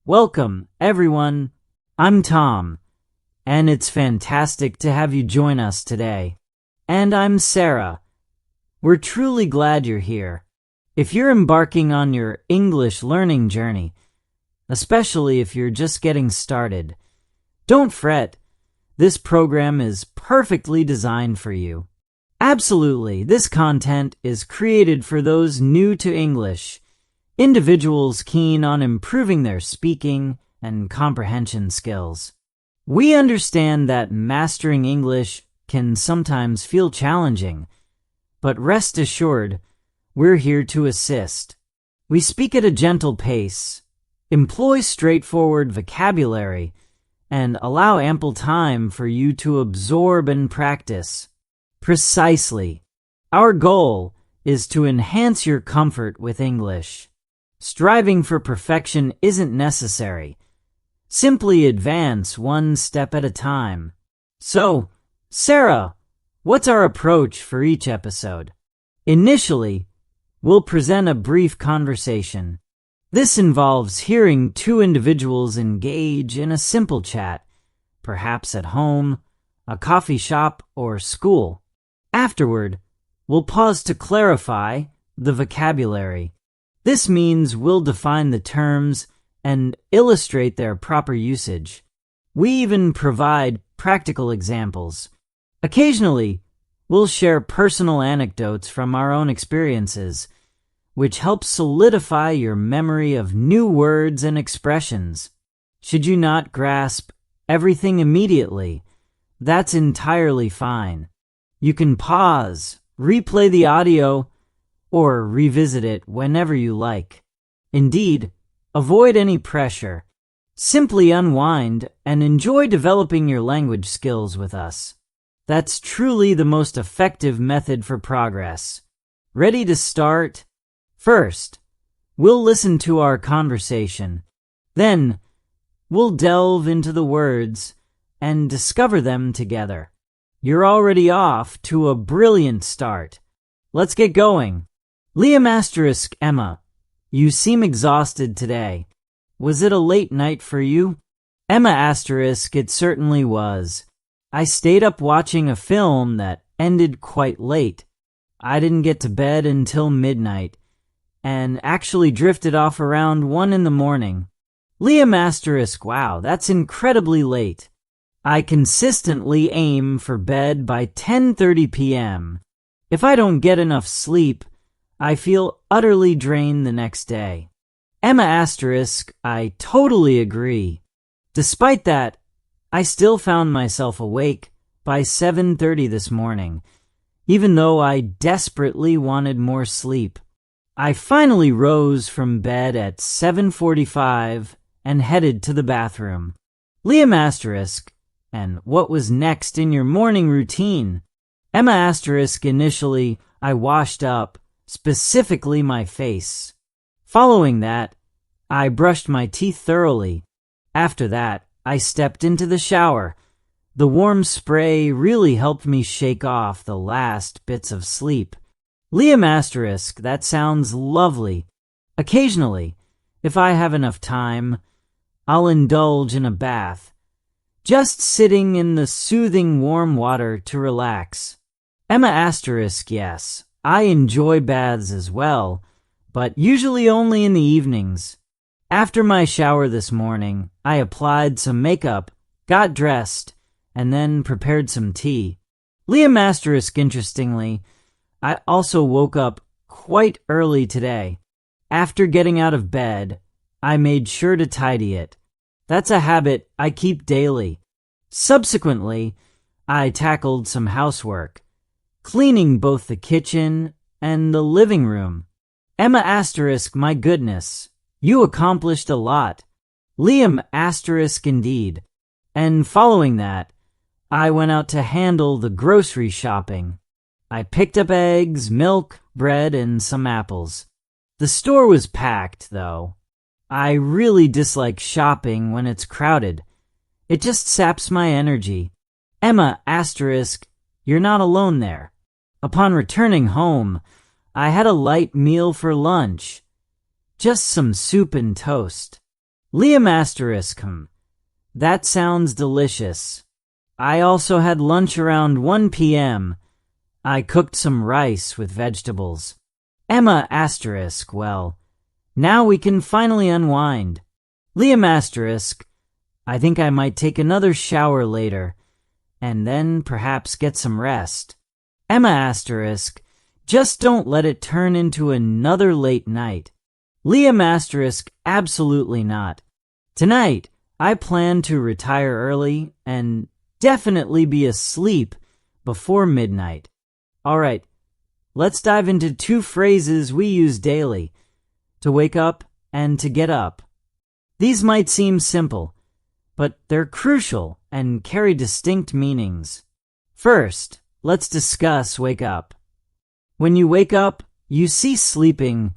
Welcome, everyone. I'm Tom, and it's fantastic to have you join us today. And I'm Sarah. We're truly glad you're here. If you're embarking on your English learning journey, especially if you're just getting started, don't fret. This program is perfectly designed for you. Absolutely, this content is created for those new to English, individuals keen on improving their speaking and comprehension skills. We understand that mastering English can sometimes feel challenging, but rest assured, we're here to assist. We speak at a gentle pace, employ straightforward vocabulary, and allow ample time for you to absorb and practice. Precisely. Our goal is to enhance your comfort with English. Striving for perfection isn't necessary. Simply advance one step at a time. So, Sarah, what's our approach for each episode? Initially, we'll present a brief conversation. This involves hearing two individuals engage in a simple chat, perhaps at home, a coffee shop, or school. Afterward, we'll pause to clarify the vocabulary. This means we'll define the terms and illustrate their proper usage. We even provide practical examples. Occasionally, we'll share personal anecdotes from our own experiences, which helps solidify your memory of new words and expressions. Should you not grasp everything immediately, that's entirely fine. You can pause, replay the audio, or revisit it whenever you like. Indeed, avoid any pressure. Simply unwind and enjoy developing your language skills with us. That's truly the most effective method for progress. Ready to start? First, we'll listen to our conversation. Then, we'll delve into the words and discover them together. You're already off to a brilliant start. Let's get going. Liam * Emma, you seem exhausted today. Was it a late night for you? Emma * it certainly was. I stayed up watching a film that ended quite late. I didn't get to bed until midnight, and actually drifted off around 1 in the morning. Liam * wow, that's incredibly late. I consistently aim for bed by 10:30 p.m. If I don't get enough sleep, I feel utterly drained the next day. Emma * I totally agree. Despite that, I still found myself awake by 7:30 this morning, even though I desperately wanted more sleep. I finally rose from bed at 7:45 and headed to the bathroom. Liam * and what was next in your morning routine? Emma * initially, I washed up, specifically my face. Following that, I brushed my teeth thoroughly. After that, I stepped into the shower. The warm spray really helped me shake off the last bits of sleep. Liam * that sounds lovely. Occasionally, if I have enough time, I'll indulge in a bath. Just sitting in the soothing warm water to relax. Emma * yes, I enjoy baths as well, but usually only in the evenings. After my shower this morning, I applied some makeup, got dressed, and then prepared some tea. Liam * interestingly, I also woke up quite early today. After getting out of bed, I made sure to tidy it. That's a habit I keep daily. Subsequently, I tackled some housework, cleaning both the kitchen and the living room. Emma * my goodness, you accomplished a lot. Liam * indeed. And following that, I went out to handle the grocery shopping. I picked up eggs, milk, bread, and some apples. The store was packed, though. I really dislike shopping when it's crowded. It just saps my energy. Emma * you're not alone there. Upon returning home, I had a light meal for lunch. Just some soup and toast. Liam asterisk. That sounds delicious. I also had lunch around 1 p.m. I cooked some rice with vegetables. Emma asterisk. Well, now we can finally unwind. Liam asterisk. I think I might take another shower later, and then perhaps get some rest. Emma asterisk. Just don't let it turn into another late night. Liam asterisk. Absolutely not. Tonight, I plan to retire early and definitely be asleep before midnight. All right, let's dive into two phrases we use daily: to wake up and to get up. These might seem simple, but they're crucial and carry distinct meanings. First, let's discuss wake up. When you wake up, you cease sleeping,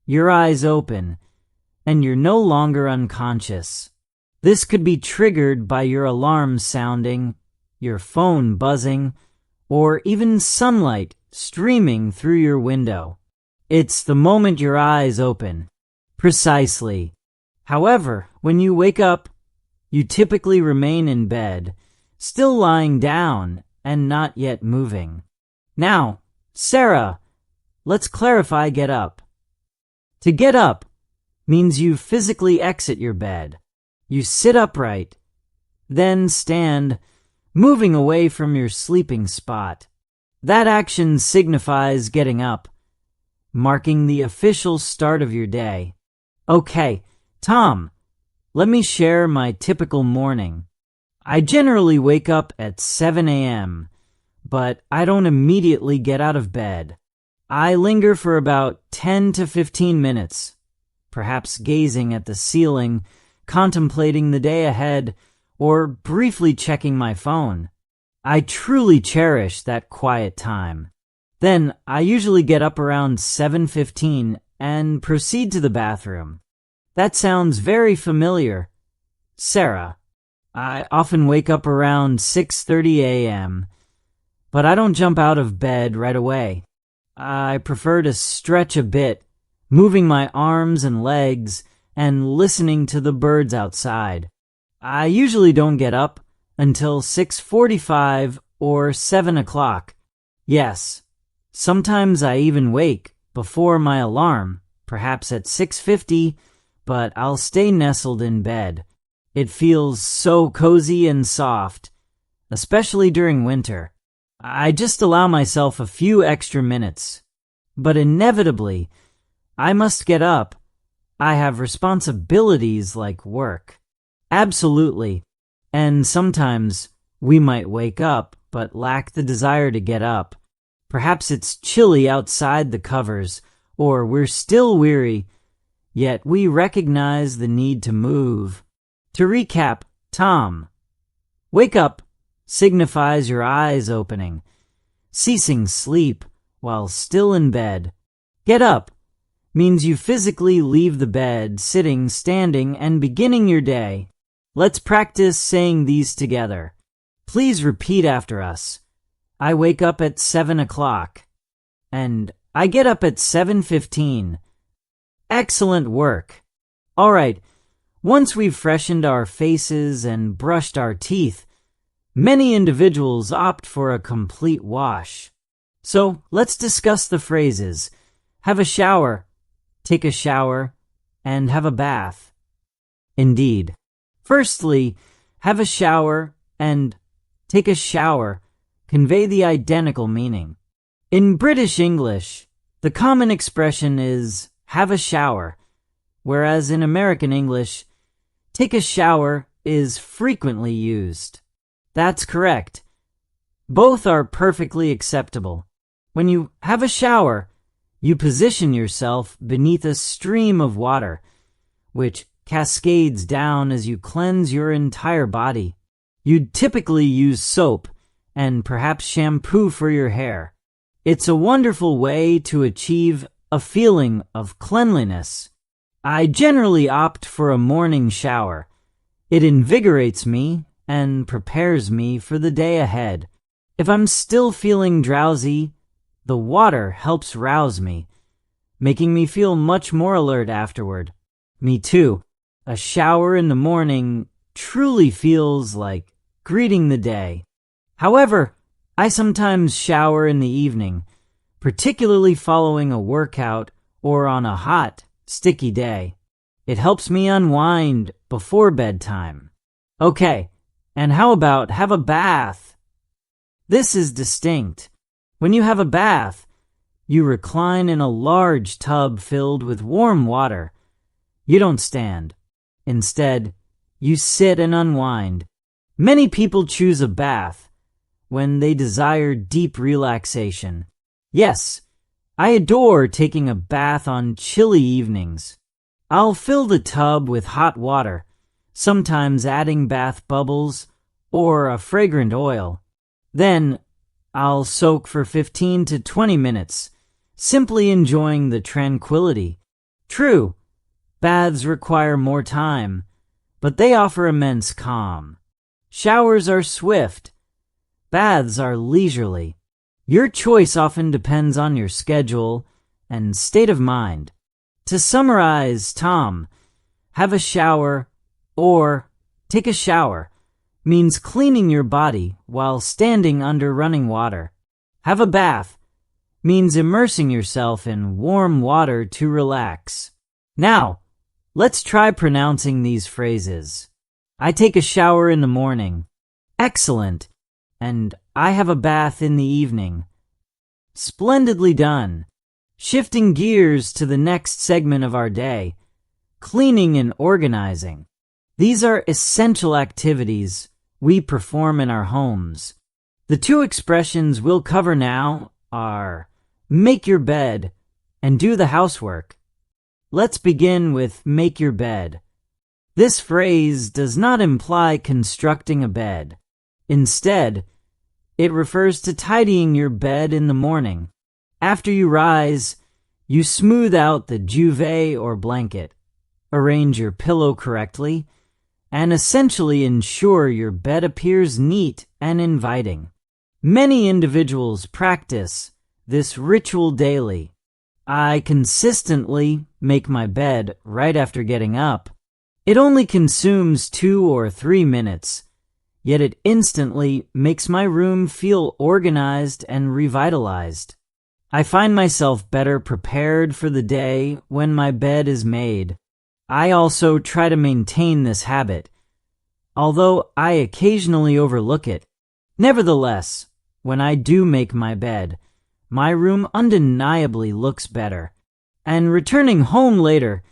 your eyes open, and you're no longer unconscious. This could be triggered by your alarm sounding, your phone buzzing, or even sunlight streaming through your window. It's the moment your eyes open. Precisely. However, when you wake up, you typically remain in bed, still lying down and not yet moving. Now, Sarah, let's clarify get up. To get up means you physically exit your bed. You sit upright, then stand, moving away from your sleeping spot. That action signifies getting up, marking the official start of your day. Okay, Tom, let me share my typical morning. I generally wake up at 7 a.m., but I don't immediately get out of bed. I linger for about 10 to 15 minutes, perhaps gazing at the ceiling, contemplating the day ahead, or briefly checking my phone. I truly cherish that quiet time. Then I usually get up around 7:15 and proceed to the bathroom. That sounds very familiar. Sarah, I often wake up around 6:30 a.m., but I don't jump out of bed right away. I prefer to stretch a bit, moving my arms and legs and listening to the birds outside. I usually don't get up until 6:45 or 7 o'clock. Yes, sometimes I even wake before my alarm, perhaps at 6:50, but I'll stay nestled in bed. It feels so cozy and soft, especially during winter. I just allow myself a few extra minutes. But inevitably, I must get up. I have responsibilities like work. Absolutely. And sometimes we might wake up but lack the desire to get up. Perhaps it's chilly outside the covers, or we're still weary, yet we recognize the need to move. To recap, Tom, wake up signifies your eyes opening, ceasing sleep while still in bed. Get up means you physically leave the bed, sitting, standing, and beginning your day. Let's practice saying these together. Please repeat after us. I wake up at 7 o'clock. And I get up at 7:15. Excellent work. All right, once we've freshened our faces and brushed our teeth, many individuals opt for a complete wash. So let's discuss the phrases: have a shower, take a shower, and have a bath. Indeed. Firstly, have a shower and take a shower convey the identical meaning. In British English, the common expression is have a shower, whereas in American English, take a shower is frequently used. That's correct. Both are perfectly acceptable. When you have a shower, you position yourself beneath a stream of water, which cascades down as you cleanse your entire body. You'd typically use soap and perhaps shampoo for your hair. It's a wonderful way to achieve a feeling of cleanliness. I generally opt for a morning shower. It invigorates me and prepares me for the day ahead. If I'm still feeling drowsy, the water helps rouse me, making me feel much more alert afterward. Me too. A shower in the morning truly feels like greeting the day. However, I sometimes shower in the evening, particularly following a workout or on a hot, sticky day. It helps me unwind before bedtime. Okay, and how about have a bath? This is distinct. When you have a bath, you recline in a large tub filled with warm water. You don't stand. Instead, you sit and unwind. Many people choose a bath when they desire deep relaxation. Yes, I adore taking a bath on chilly evenings. I'll fill the tub with hot water, sometimes adding bath bubbles or a fragrant oil. Then, I'll soak for 15 to 20 minutes, simply enjoying the tranquility. True, baths require more time, but they offer immense calm. Showers are swift. Baths are leisurely. Your choice often depends on your schedule and state of mind. To summarize, Tom, have a shower or take a shower means cleaning your body while standing under running water. Have a bath means immersing yourself in warm water to relax. Now, let's try pronouncing these phrases. I take a shower in the morning. Excellent. And I have a bath in the evening. Splendidly done. Shifting gears to the next segment of our day, cleaning and organizing. These are essential activities we perform in our homes. The two expressions we'll cover now are make your bed and do the housework. Let's begin with make your bed. This phrase does not imply constructing a bed. Instead, it refers to tidying your bed in the morning. After you rise, you smooth out the duvet or blanket, arrange your pillow correctly, and essentially ensure your bed appears neat and inviting. Many individuals practice this ritual daily. I consistently make my bed right after getting up. It only consumes 2 or 3 minutes, yet it instantly makes my room feel organized and revitalized. I find myself better prepared for the day when my bed is made. I also try to maintain this habit, although I occasionally overlook it. Nevertheless, when I do make my bed, my room undeniably looks better, and returning home later,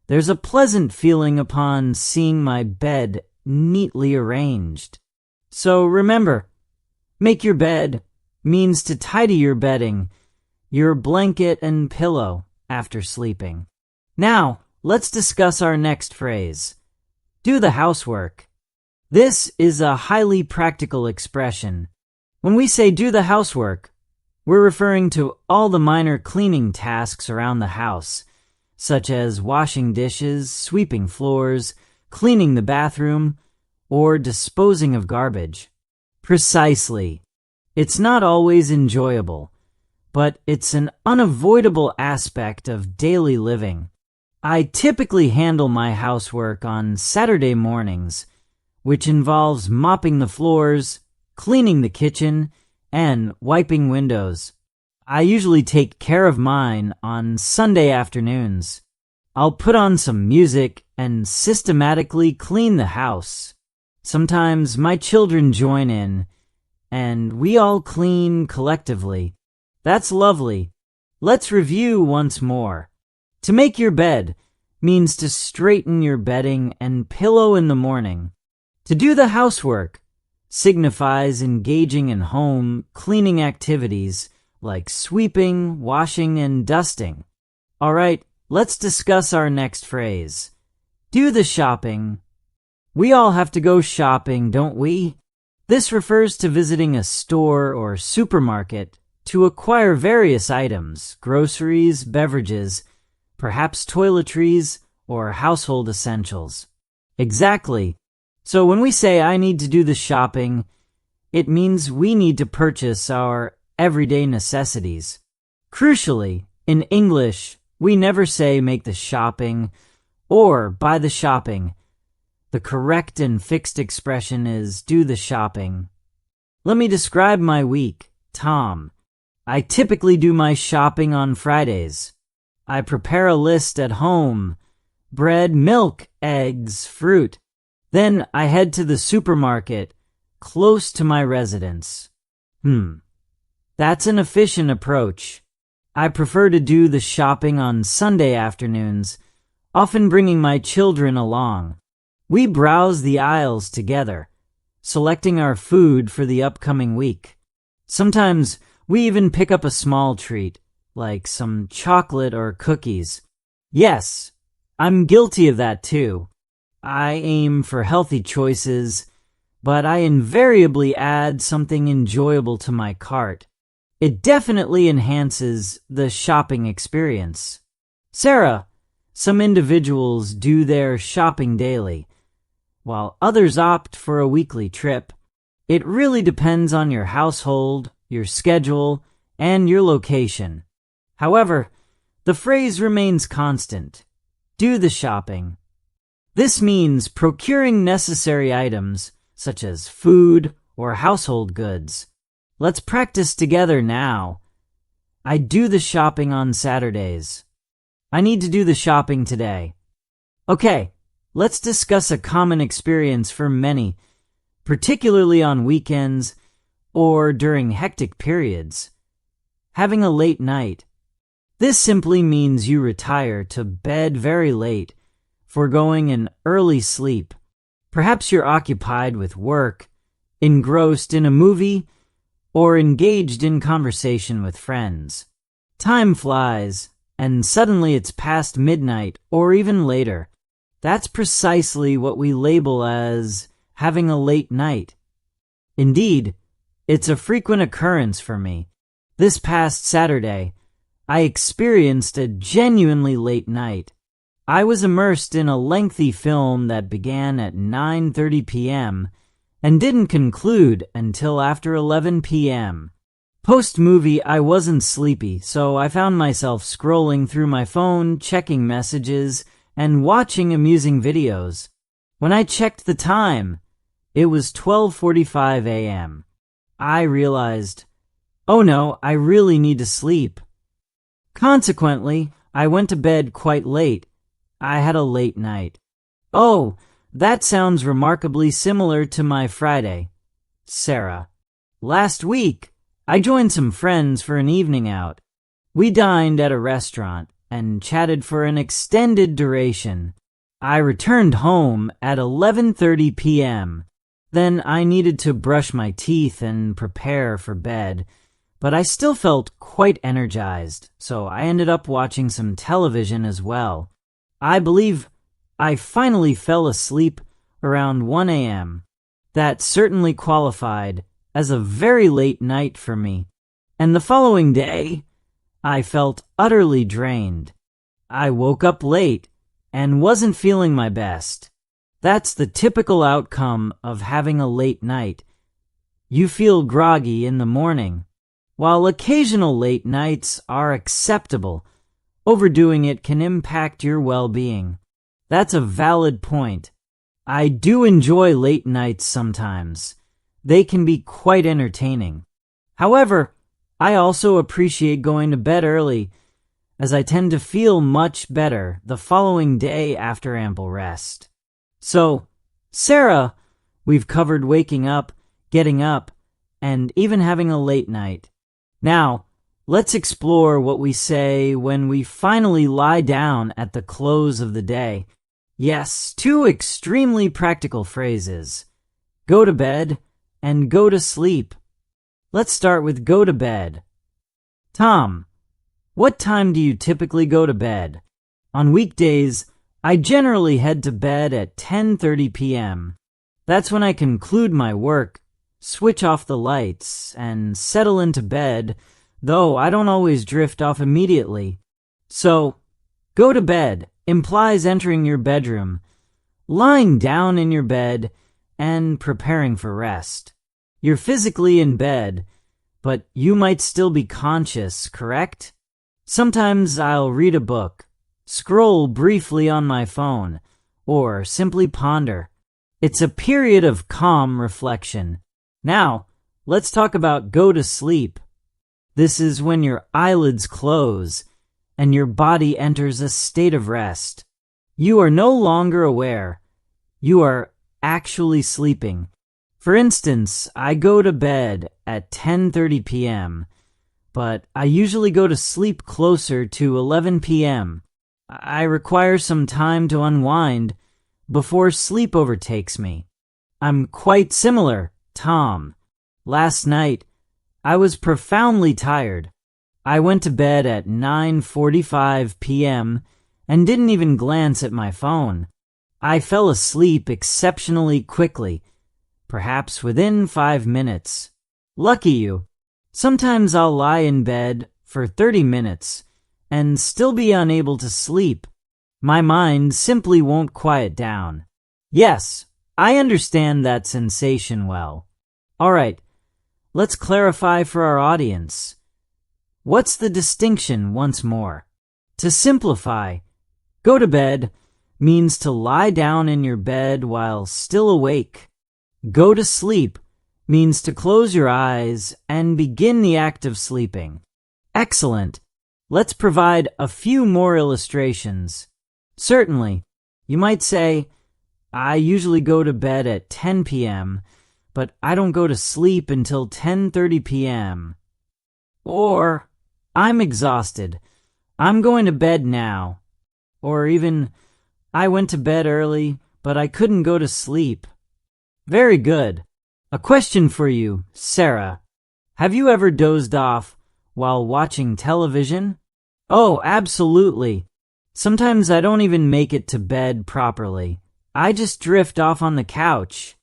there's a pleasant feeling upon seeing my bed neatly arranged. So remember, make your bed means to tidy your bedding, your blanket and pillow after sleeping. Now, let's discuss our next phrase. Do the housework. This is a highly practical expression. When we say do the housework, we're referring to all the minor cleaning tasks around the house, such as washing dishes, sweeping floors, cleaning the bathroom, or disposing of garbage. Precisely. It's not always enjoyable, but it's an unavoidable aspect of daily living. I typically handle my housework on Saturday mornings, which involves mopping the floors, cleaning the kitchen, and wiping windows. I usually take care of mine on Sunday afternoons. I'll put on some music and systematically clean the house. Sometimes my children join in, and we all clean collectively. That's lovely. Let's review once more. To make your bed means to straighten your bedding and pillow in the morning. To do the housework signifies engaging in home cleaning activities like sweeping, washing, and dusting. All right, let's discuss our next phrase. Do the shopping. We all have to go shopping, don't we? This refers to visiting a store or supermarket to acquire various items, groceries, beverages, perhaps toiletries, or household essentials. Exactly. So when we say I need to do the shopping, it means we need to purchase our everyday necessities. Crucially, in English, we never say make the shopping or buy the shopping. The correct and fixed expression is do the shopping. Let me describe my week, Tom. I typically do my shopping on Fridays. I prepare a list at home: bread, milk, eggs, fruit. Then I head to the supermarket close to my residence. That's an efficient approach. I prefer to do the shopping on Sunday afternoons, often bringing my children along. We browse the aisles together, selecting our food for the upcoming week. Sometimes we even pick up a small treat, like some chocolate or cookies. Yes, I'm guilty of that too. I aim for healthy choices, but I invariably add something enjoyable to my cart. It definitely enhances the shopping experience. Sarah, some individuals do their shopping daily, while others opt for a weekly trip. It really depends on your household, your schedule, and your location. However, the phrase remains constant: do the shopping. This means procuring necessary items, such as food or household goods. Let's practice together now. I do the shopping on Saturdays. I need to do the shopping today. Okay, let's discuss a common experience for many, particularly on weekends or during hectic periods: having a late night. This simply means you retire to bed very late, foregoing an early sleep. Perhaps you're occupied with work, engrossed in a movie, or engaged in conversation with friends. Time flies, and suddenly it's past midnight or even later. That's precisely what we label as having a late night. Indeed, it's a frequent occurrence for me. This past Saturday, I experienced a genuinely late night. I was immersed in a lengthy film that began at 9:30 p.m. and didn't conclude until after 11 p.m. Post-movie, I wasn't sleepy, so I found myself scrolling through my phone, checking messages, and watching amusing videos. When I checked the time, it was 12:45 a.m. I realized, oh no, I really need to sleep. Consequently, I went to bed quite late. I had a late night. Oh, that sounds remarkably similar to my Friday. Sarah. Last week, I joined some friends for an evening out. We dined at a restaurant and chatted for an extended duration. I returned home at 11:30 p.m. Then I needed to brush my teeth and prepare for bed, but I still felt quite energized, so I ended up watching some television as well. I believe I finally fell asleep around 1 a.m. That certainly qualified as a very late night for me, and the following day, I felt utterly drained. I woke up late and wasn't feeling my best. That's the typical outcome of having a late night. You feel groggy in the morning. While occasional late nights are acceptable, overdoing it can impact your well-being. That's a valid point. I do enjoy late nights sometimes. They can be quite entertaining. However, I also appreciate going to bed early, as I tend to feel much better the following day after ample rest. So, Sarah, we've covered waking up, getting up, and even having a late night. Now, let's explore what we say when we finally lie down at the close of the day. Yes, two extremely practical phrases: go to bed and go to sleep. Let's start with go to bed. Tom, what time do you typically go to bed? On weekdays, I generally head to bed at 10:30 p.m. That's when I conclude my work, switch off the lights, and settle into bed, though I don't always drift off immediately. So, go to bed implies entering your bedroom, lying down in your bed, and preparing for rest. You're physically in bed, but you might still be conscious, correct? Sometimes I'll read a book, scroll briefly on my phone, or simply ponder. It's a period of calm reflection. Now, let's talk about go to sleep. This is when your eyelids close and your body enters a state of rest. You are no longer aware. You are actually sleeping. For instance, I go to bed at 10:30 p.m., but I usually go to sleep closer to 11 p.m. I require some time to unwind before sleep overtakes me. I'm quite similar, Tom. Last night, I was profoundly tired. I went to bed at 9:45 p.m. and didn't even glance at my phone. I fell asleep exceptionally quickly, perhaps within 5 minutes. Lucky you. Sometimes I'll lie in bed for 30 minutes and still be unable to sleep. My mind simply won't quiet down. Yes, I understand that sensation well. All right, let's clarify for our audience. What's the distinction once more? To simplify, go to bed means to lie down in your bed while still awake. Go to sleep means to close your eyes and begin the act of sleeping. Excellent. Let's provide a few more illustrations. Certainly, you might say, I usually go to bed at 10 p.m., but I don't go to sleep until 10:30 p.m. Or, I'm exhausted. I'm going to bed now. Or even, I went to bed early, but I couldn't go to sleep. Very good. A question for you, Sarah. Have you ever dozed off while watching television? Oh, absolutely. Sometimes I don't even make it to bed properly. I just drift off on the couch,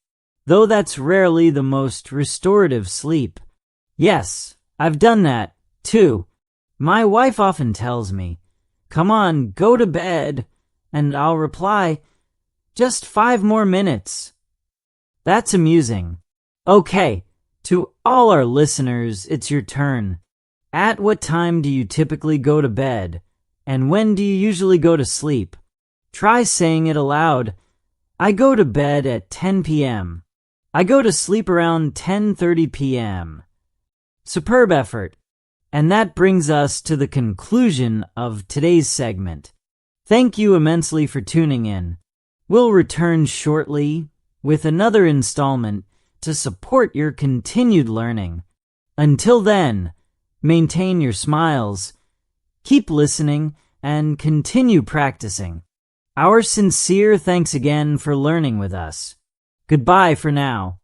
though that's rarely the most restorative sleep. Yes, I've done that, too. My wife often tells me, "Come on, go to bed," and I'll reply, "Just 5 more minutes." That's amusing. Okay, to all our listeners, it's your turn. At what time do you typically go to bed? And when do you usually go to sleep? Try saying it aloud. I go to bed at 10 p.m. I go to sleep around 10:30 p.m. Superb effort. And that brings us to the conclusion of today's segment. Thank you immensely for tuning in. We'll return shortly with another installment to support your continued learning. Until then, maintain your smiles, keep listening, and continue practicing. Our sincere thanks again for learning with us. Goodbye for now.